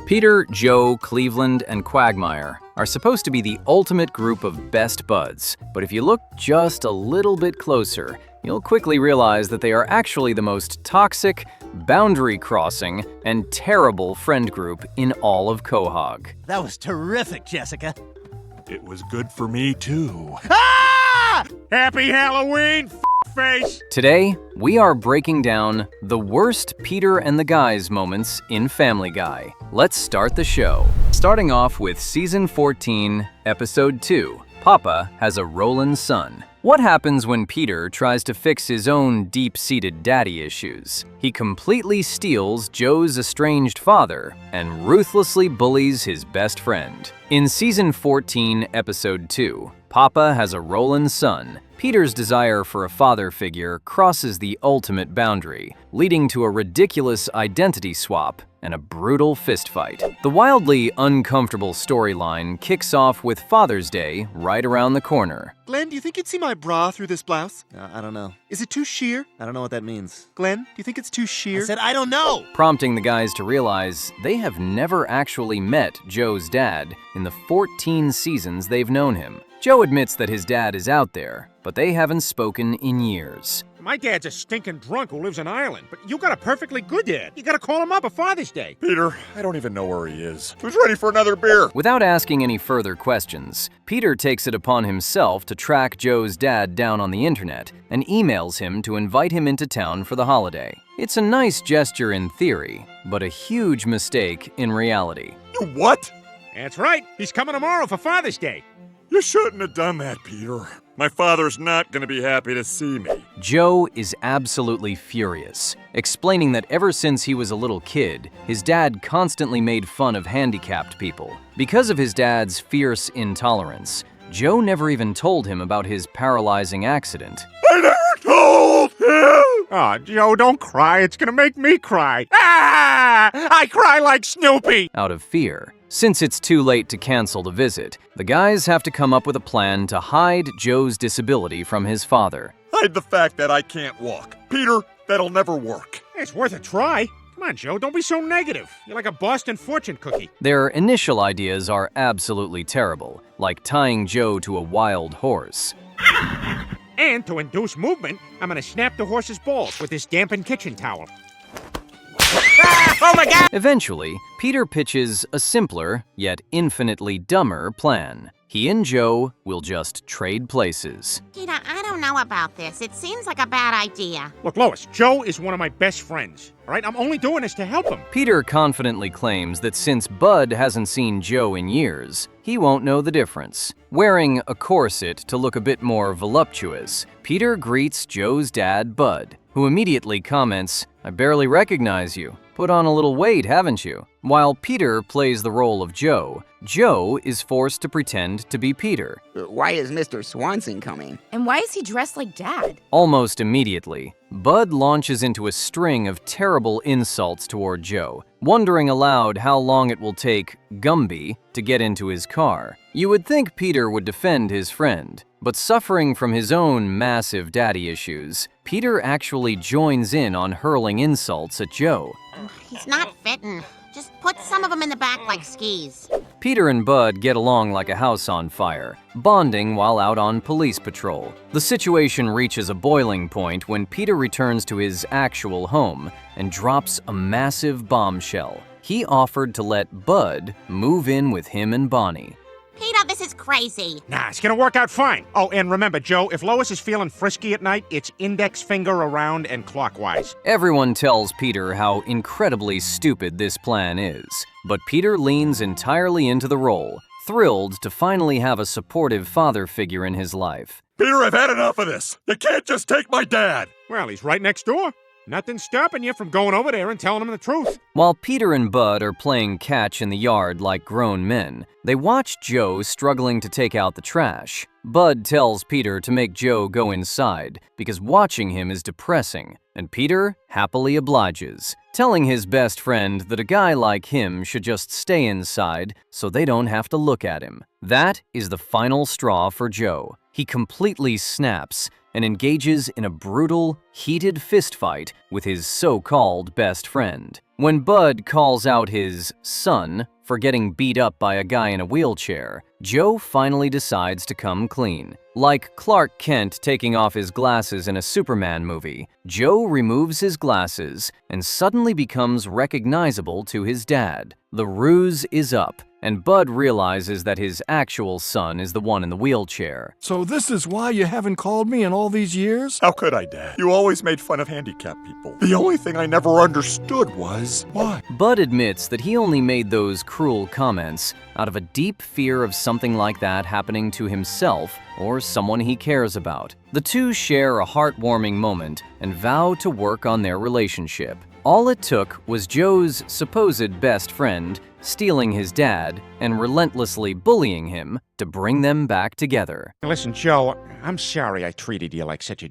Peter, Joe, Cleveland, and Quagmire are supposed to be the ultimate group of best buds, but if you look just a little bit closer, you'll quickly realize that they are actually the most toxic, boundary-crossing, and terrible friend group in all of Quahog. That was terrific, Jessica. It was good for me, too. Ah! Happy Halloween, face! Today, we are breaking down the worst Peter and the guys moments in Family Guy. Let's start the show. Starting off with Season 14, Episode 2, Papa Has a Rollin' Son. What happens when Peter tries to fix his own deep-seated daddy issues? He completely steals Joe's estranged father and ruthlessly bullies his best friend. In Season 14, Episode 2, Papa Has a Rollin' Son, Peter's desire for a father figure crosses the ultimate boundary, leading to a ridiculous identity swap and a brutal fistfight. The wildly uncomfortable storyline kicks off with Father's Day right around the corner. Glenn, do you think you'd see my bra through this blouse? I don't know. Is it too sheer? I don't know what that means. Glenn, do you think it's too sheer? I said I don't know! Prompting the guys to realize they have never actually met Joe's dad in the 14 seasons they've known him. Joe admits that his dad is out there, but they haven't spoken in years. My dad's a stinking drunk who lives in Ireland, but you got a perfectly good dad. You gotta call him up at Father's Day. Peter, I don't even know where he is. Who's ready for another beer? Without asking any further questions, Peter takes it upon himself to track Joe's dad down on the internet and emails him to invite him into town for the holiday. It's a nice gesture in theory, but a huge mistake in reality. You what? That's right. He's coming tomorrow for Father's Day. You shouldn't have done that, Peter. My father's not going to be happy to see me. Joe is absolutely furious, explaining that ever since he was a little kid, his dad constantly made fun of handicapped people. Because of his dad's fierce intolerance, Joe never even told him about his paralyzing accident. I never told him! Aw, Joe, don't cry. It's gonna make me cry. Ah! I cry like Snoopy! Out of fear. Since it's too late to cancel the visit, the guys have to come up with a plan to hide Joe's disability from his father. Hide the fact that I can't walk. Peter, that'll never work. It's worth a try. Come on, Joe, don't be so negative. You're like a Boston fortune cookie. Their initial ideas are absolutely terrible, like tying Joe to a wild horse. And to induce movement, I'm gonna snap the horse's balls with this dampened kitchen towel. Ah! Oh my God! Eventually, Peter pitches a simpler, yet infinitely dumber plan. He and Joe will just trade places. Peter, I don't know about this. It seems like a bad idea. Look, Lois, Joe is one of my best friends. All right, I'm only doing this to help him. Peter confidently claims that since Bud hasn't seen Joe in years, he won't know the difference. Wearing a corset to look a bit more voluptuous, Peter greets Joe's dad, Bud, who immediately comments, "I barely recognize you. Put on a little weight, haven't you?" While Peter plays the role of Joe, Joe is forced to pretend to be Peter. Why is Mr. Swanson coming? And why is he dressed like Dad? Almost immediately, Bud launches into a string of terrible insults toward Joe, wondering aloud how long it will take Gumby to get into his car. You would think Peter would defend his friend, but suffering from his own massive daddy issues, Peter actually joins in on hurling insults at Joe. He's not fitting. Just put some of them in the back like skis. Peter and Bud get along like a house on fire, bonding while out on police patrol. The situation reaches a boiling point when Peter returns to his actual home and drops a massive bombshell. He offered to let Bud move in with him and Bonnie. Peter, this is crazy. Nah, it's gonna work out fine. Oh, and remember, Joe, if Lois is feeling frisky at night, it's index finger around and clockwise. Everyone tells Peter how incredibly stupid this plan is, but Peter leans entirely into the role, thrilled to finally have a supportive father figure in his life. Peter, I've had enough of this. You can't just take my dad. Well, he's right next door. Nothing's stopping you from going over there and telling him the truth. While Peter and Bud are playing catch in the yard like grown men, they watch Joe struggling to take out the trash. Bud tells Peter to make Joe go inside because watching him is depressing, and Peter happily obliges, telling his best friend that a guy like him should just stay inside so they don't have to look at him. That is the final straw for Joe. He completely snaps and engages in a brutal, heated fistfight with his so-called best friend. When Bud calls out his son for getting beat up by a guy in a wheelchair, Joe finally decides to come clean. Like Clark Kent taking off his glasses in a Superman movie, Joe removes his glasses and suddenly becomes recognizable to his dad. The ruse is up, and Bud realizes that his actual son is the one in the wheelchair. So this is why you haven't called me in all these years? How could I, Dad? You always made fun of handicapped people. The only thing I never understood was why. Bud admits that he only made those cruel comments out of a deep fear of something like that happening to himself or someone he cares about. The two share a heartwarming moment and vow to work on their relationship. All it took was Joe's supposed best friend stealing his dad and relentlessly bullying him to bring them back together. Listen, Joe, I'm sorry I treated you like such a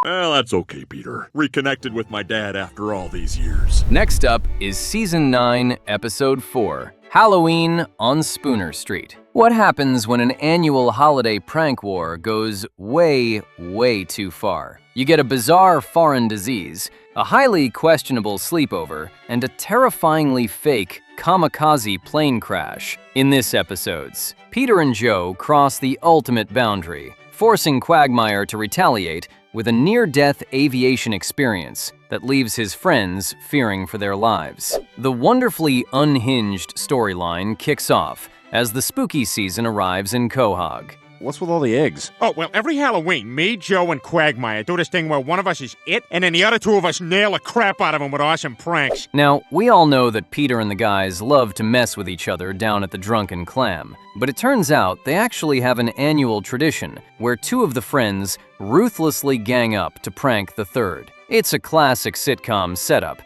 Well, that's okay, Peter. Reconnected with my dad after all these years. Next up is Season 9, Episode 4, Halloween on Spooner Street. What happens when an annual holiday prank war goes way, way too far? You get a bizarre foreign disease, a highly questionable sleepover, and a terrifyingly fake kamikaze plane crash. In this episode's, Peter and Joe cross the ultimate boundary, forcing Quagmire to retaliate with a near-death aviation experience that leaves his friends fearing for their lives. The wonderfully unhinged storyline kicks off as the spooky season arrives in Quahog. What's with all the eggs? Oh, well, every Halloween, me, Joe, and Quagmire do this thing where one of us is it, and then the other two of us nail the crap out of him with awesome pranks. Now, we all know that Peter and the guys love to mess with each other down at the Drunken Clam, but it turns out they actually have an annual tradition where two of the friends ruthlessly gang up to prank the third. It's a classic sitcom setup.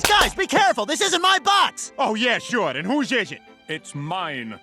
Guys, be careful. This isn't my box. Oh, yeah, sure. And whose is it? It's mine.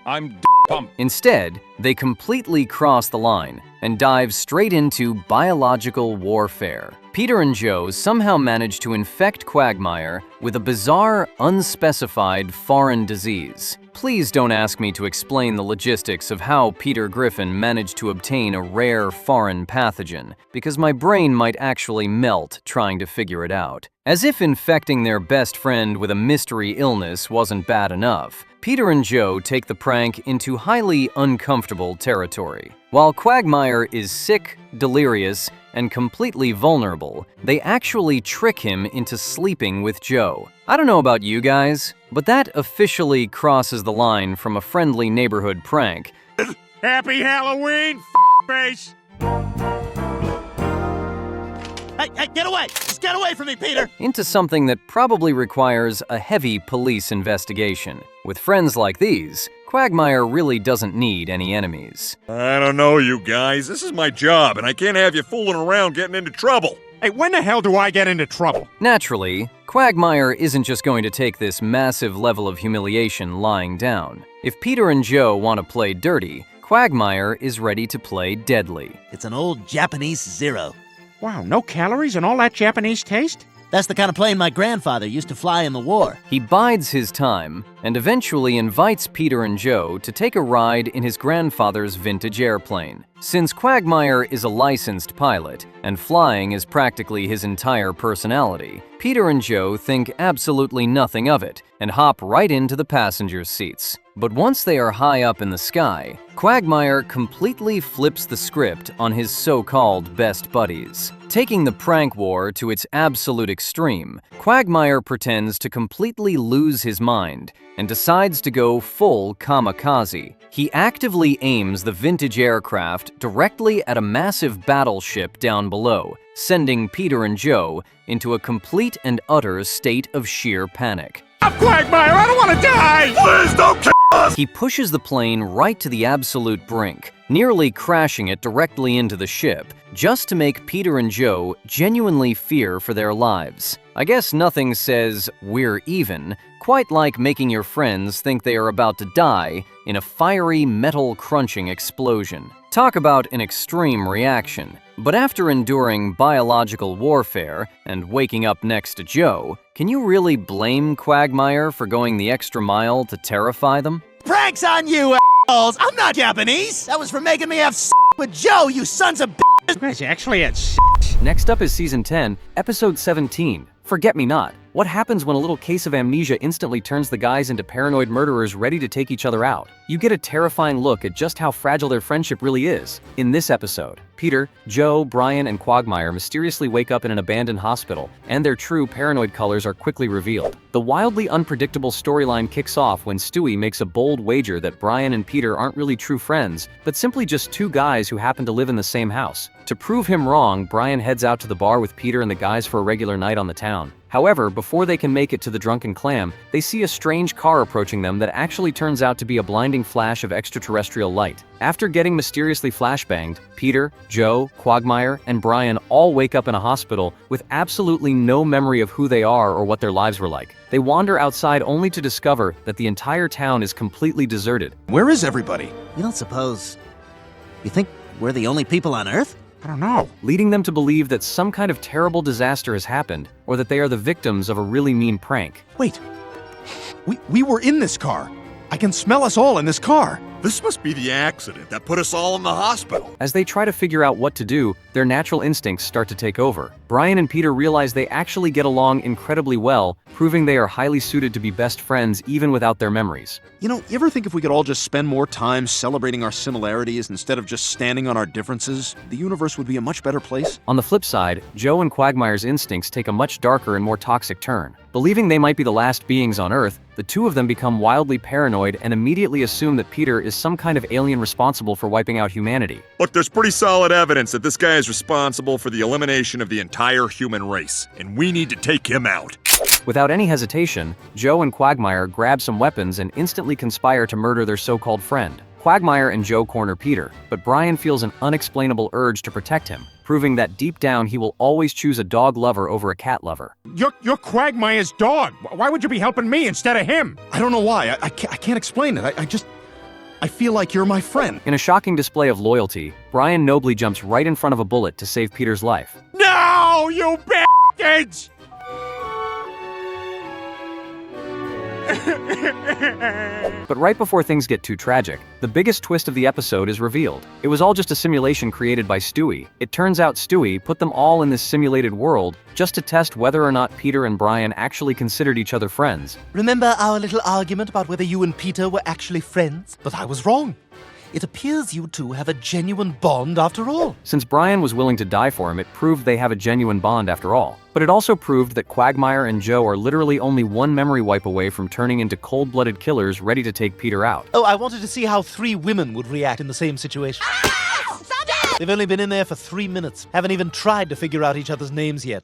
I'm pumped. Instead, they completely cross the line and dive straight into biological warfare. Peter and Joe somehow manage to infect Quagmire with a bizarre, unspecified foreign disease. Please don't ask me to explain the logistics of how Peter Griffin managed to obtain a rare foreign pathogen, because my brain might actually melt trying to figure it out. As if infecting their best friend with a mystery illness wasn't bad enough, Peter and Joe take the prank into highly uncomfortable territory. While Quagmire is sick, delirious, and completely vulnerable, they actually trick him into sleeping with Joe. I don't know about you guys, but that officially crosses the line from a friendly neighborhood prank. Happy Halloween, face! Hey, get away! Just get away from me, Peter! Into something that probably requires a heavy police investigation. With friends like these, Quagmire really doesn't need any enemies. I don't know, you guys. This is my job, and I can't have you fooling around getting into trouble. Hey, when the hell do I get into trouble? Naturally, Quagmire isn't just going to take this massive level of humiliation lying down. If Peter and Joe want to play dirty, Quagmire is ready to play deadly. It's an old Japanese Zero. Wow, no calories and all that Japanese taste? That's the kind of plane my grandfather used to fly in the war. He bides his time and eventually invites Peter and Joe to take a ride in his grandfather's vintage airplane. Since Quagmire is a licensed pilot and flying is practically his entire personality, Peter and Joe think absolutely nothing of it and hop right into the passenger seats. But once they are high up in the sky, Quagmire completely flips the script on his so-called best buddies. Taking the prank war to its absolute extreme, Quagmire pretends to completely lose his mind and decides to go full kamikaze. He actively aims the vintage aircraft directly at a massive battleship down below, sending Peter and Joe into a complete and utter state of sheer panic. Stop, Quagmire! I don't want to die! Please don't kill us! He pushes the plane right to the absolute brink, nearly crashing it directly into the ship, just to make Peter and Joe genuinely fear for their lives. I guess nothing says, "we're even," quite like making your friends think they are about to die in a fiery metal-crunching explosion. Talk about an extreme reaction. But after enduring biological warfare and waking up next to Joe, can you really blame Quagmire for going the extra mile to terrify them? Pranks on you, assholes! I'm not Japanese! That was for making me have with Joe, you sons of You guys actually had Next up is Season 10, Episode 17, Forget Me Not. What happens when a little case of amnesia instantly turns the guys into paranoid murderers ready to take each other out? You get a terrifying look at just how fragile their friendship really is. In this episode, Peter, Joe, Brian, and Quagmire mysteriously wake up in an abandoned hospital, and their true paranoid colors are quickly revealed. The wildly unpredictable storyline kicks off when Stewie makes a bold wager that Brian and Peter aren't really true friends, but simply just two guys who happen to live in the same house. To prove him wrong, Brian heads out to the bar with Peter and the guys for a regular night on the town. However, before they can make it to the Drunken Clam, they see a strange car approaching them that actually turns out to be a blinding flash of extraterrestrial light. After getting mysteriously flashbanged, Peter, Joe, Quagmire, and Brian all wake up in a hospital with absolutely no memory of who they are or what their lives were like. They wander outside only to discover that the entire town is completely deserted. Where is everybody? You don't suppose... You think we're the only people on Earth? I don't know. Leading them to believe that some kind of terrible disaster has happened, or that they are the victims of a really mean prank. Wait. We were in this car. I can smell us all in this car. This must be the accident that put us all in the hospital. As they try to figure out what to do, their natural instincts start to take over. Brian and Peter realize they actually get along incredibly well, proving they are highly suited to be best friends even without their memories. You know, you ever think if we could all just spend more time celebrating our similarities instead of just standing on our differences, the universe would be a much better place? On the flip side, Joe and Quagmire's instincts take a much darker and more toxic turn. Believing they might be the last beings on Earth, the two of them become wildly paranoid and immediately assume that Peter is some kind of alien responsible for wiping out humanity. Look, there's pretty solid evidence that this guy is responsible for the elimination of the entire human race, and we need to take him out. Without any hesitation, Joe and Quagmire grab some weapons and instantly conspire to murder their so-called friend. Quagmire and Joe corner Peter, but Brian feels an unexplainable urge to protect him, proving that deep down he will always choose a dog lover over a cat lover. You're Quagmire's dog. Why would you be helping me instead of him? I don't know why. I can't explain it. I feel like you're my friend. In a shocking display of loyalty, Brian nobly jumps right in front of a bullet to save Peter's life. No, you bastards! But right before things get too tragic, the biggest twist of the episode is revealed. It was all just a simulation created by Stewie. It turns out Stewie put them all in this simulated world just to test whether or not Peter and Brian actually considered each other friends. Remember our little argument about whether you and Peter were actually friends? But I was wrong. It appears you two have a genuine bond after all. Since Brian was willing to die for him, it proved they have a genuine bond after all. But it also proved that Quagmire and Joe are literally only one memory wipe away from turning into cold-blooded killers ready to take Peter out. Oh, I wanted to see how 3 women would react in the same situation. They've only been in there for 3 minutes. Haven't even tried to figure out each other's names yet.